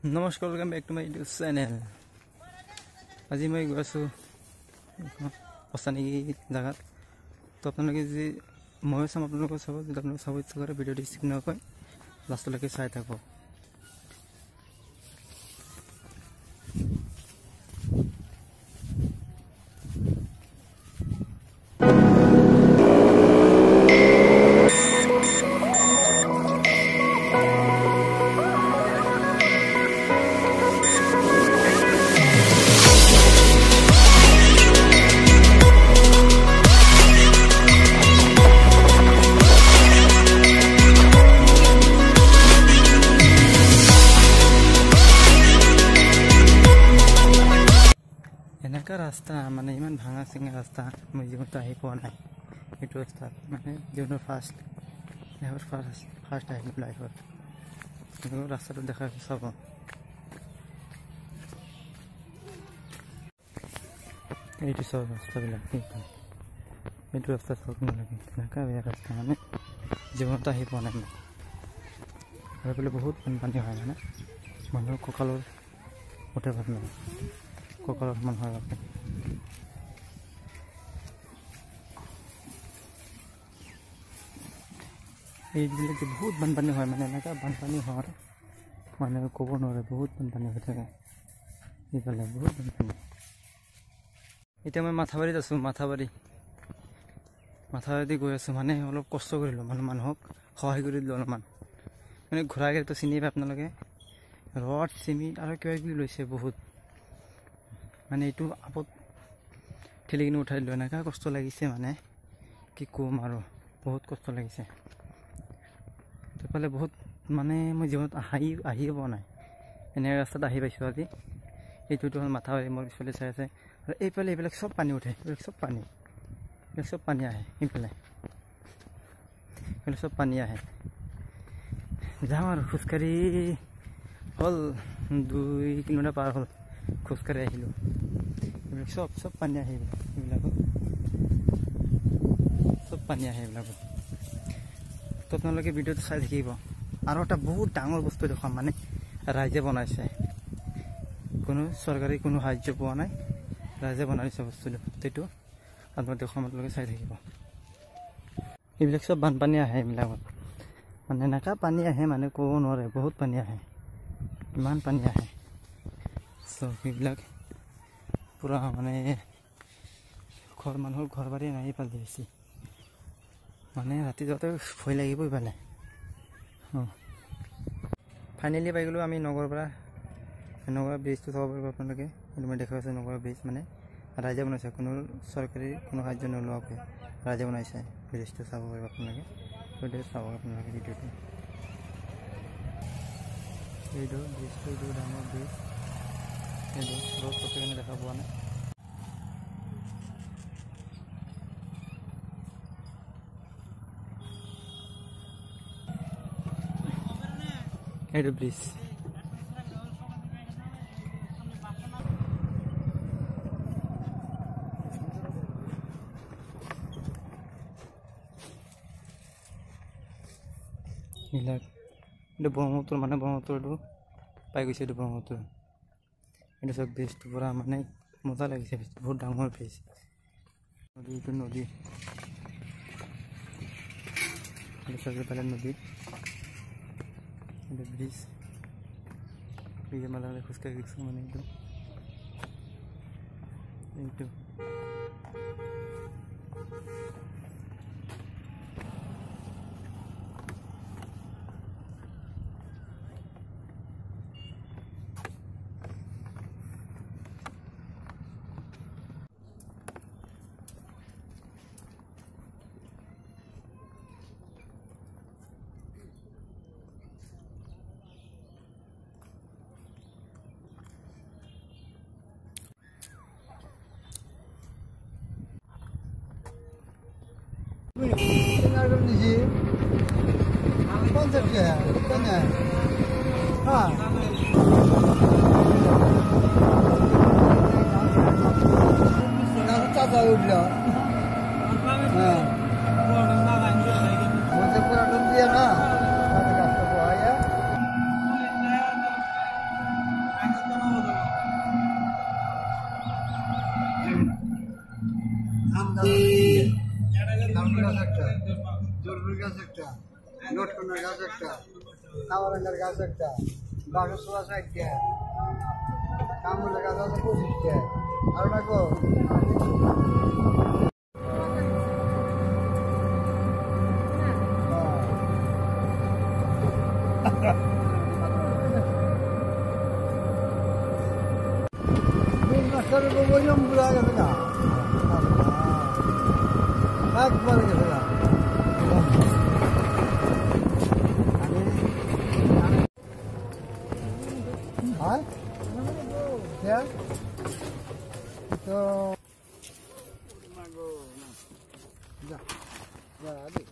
নমস্কাৰ welcome back to my YouTube channel. আজি মই গৈ আছোঁ অস্তানিকি জেগাত। তো আপোনালোকে যদি ময়ো চাম আপোনালোকে চাব, যদি আপোনালোকে চাব ইচ্ছা কৰে ভিডিঅ'টো স্কিপ নকৰি লাষ্টলৈকে চাই থাকক। এনেকা ৰাস্তা মানে ইমান ভাঙা চিঙা ৰাস্তা মই জীৱনটো আহি পোৱা নাই। এইটো ৰাস্তা মানে জীৱনৰ ফাৰ্ষ্ট আহিলোঁ লাইফত। ৰাস্তাটো দেখাই চাব। এইটো চব ৰাস্তাবিলাক এইটো ৰাস্তা চাওক নালাগে, এনেকা বেয়া ৰাস্তা মানে জীৱনটো আহি পোৱা নাই। আৰু বোলে বহুত বানপানী হয় মানে মানুহৰ কঁকালৰ উঠে ভাল নহয়, কঁকালৰ সমান হয় বাপে। এইবিলাক যে বহুত বানপানী হয় মানে এনেকা বানপানী হয় মানে ক'ব নোৱাৰে, বহুত বানপানী হৈ থাকে এইফালে, বহুত বানপানী। এতিয়া মই মাথাবাৰীত আছোঁ, মাথাবাৰীতে গৈ আছোঁ। মানে অলপ কষ্ট কৰিলোঁ, মানে মানুহক সহায় কৰি দিলোঁ অলপমান। মানে ঘোঁৰা গাড়ীটো চিনি পায় আপোনালোকে, ৰড চিমেণ্ট আৰু কিবা কিবি লৈছে বহুত। মানে এইটো আপত ঠেলি কিনে উঠাই দিলোঁ। এনেকুৱা কষ্ট লাগিছে মানে কি ক'ম আৰু, বহুত কষ্ট লাগিছে। সেইফালে বহুত মানে মই জীৱনত আহিয়ে পোৱা নাই, এনেকুৱা ৰাস্তাত আহি পাইছোঁ আজি। এইটোতো হ'ল মাথাবাৰী, মোৰ পিছফালে চাই আছে। আৰু এইফালে এইবিলাক চব পানী উঠে, এইবিলাক চব পানী আহে। এইফালে চব পানী আহে। যাওঁ আৰু খোজকাঢ়ি হ'ল 2 কিলোমিটাৰ পাৰ হ'ল, খোজকাঢ়ি আহিলোঁ। এইবিলাক চব পানী আহে, এইবিলাকত চব পানী আহে এইবিলাকত। তো আপোনালোকে ভিডিঅ'টো চাই থাকিব। আৰু এটা বহুত ডাঙৰ বস্তু দেখুৱাম, মানে ৰাইজে বনাইছে, কোনো চৰকাৰী কোনো সাহাৰ্য পোৱা নাই, ৰাইজে বনাইছে বস্তুটো। সেইটো আপোনালোকে দেখুৱাম, আপোনালোকে চাই থাকিব। এইবিলাক চব বানপানী আহে এইবিলাকত, মানে এনেকুৱা পানী আহে মানে ক'ব নোৱাৰে, বহুত পানী আহে, ইমান পানী আহে। চব সেইবিলাক পূৰা মানে মানুহৰ ঘৰ বাৰী নাই পালি বেছি, মানে ৰাতি যাওঁতে ভয় লাগিব ইফালে। ফাইনেলি পাই গ'লোঁ আমি নগৰৰ পৰা। নগৰ ব্ৰিজটো চাব পাৰিব আপোনালোকে, কিন্তু মই দেখা পাইছোঁ নগৰ ব্ৰিজ মানে ৰাইজে বনাইছে, কোনো চৰকাৰী কোনো সাহাৰ্য নোলোৱাকৈ ৰাইজে বনাইছে ব্ৰিজটো। চাব পাৰিব আপোনালোকে, ভিডিঅ'টো চাব আপোনালোকে ভিডিঅ'টো। এইটো ব্ৰিজটো, এইটো ডাঙৰ ব্ৰিজ, এইটো ৰ'দ পটকৈ কেনে দেখা পোৱা নাই। এইটো ব্ৰিজ। এইবিলাক এইটো ব্ৰহ্মপুত্ৰ, মানে ব্ৰহ্মপুত্ৰটো পাই গৈছে, এইটো ব্ৰহ্মপুত্ৰ। এইটো চব ব্ৰিজটো পূৰা মানে মজা লাগিছে, বহুত ডাঙৰ ব্ৰিজ। এইটো নদী, এইটো চাৰিওফালে নদী, এইটো ব্ৰিজ। মাজে খোজকাঢ়ি গৈছোঁ মানে এইটো konsepnya bukannya nggak caca udah গাছ একটা, জরুরি গাছ একটা, লটকনের গাছ একটা, কাওয়ারাঙ্গার গাছ একটা, বাসের সোয়া 60টা, কামড়ের গাছ আছে 25টা, আর না গো বললাম বুড়া গেছে না একবারে গেছে না তো খারাপ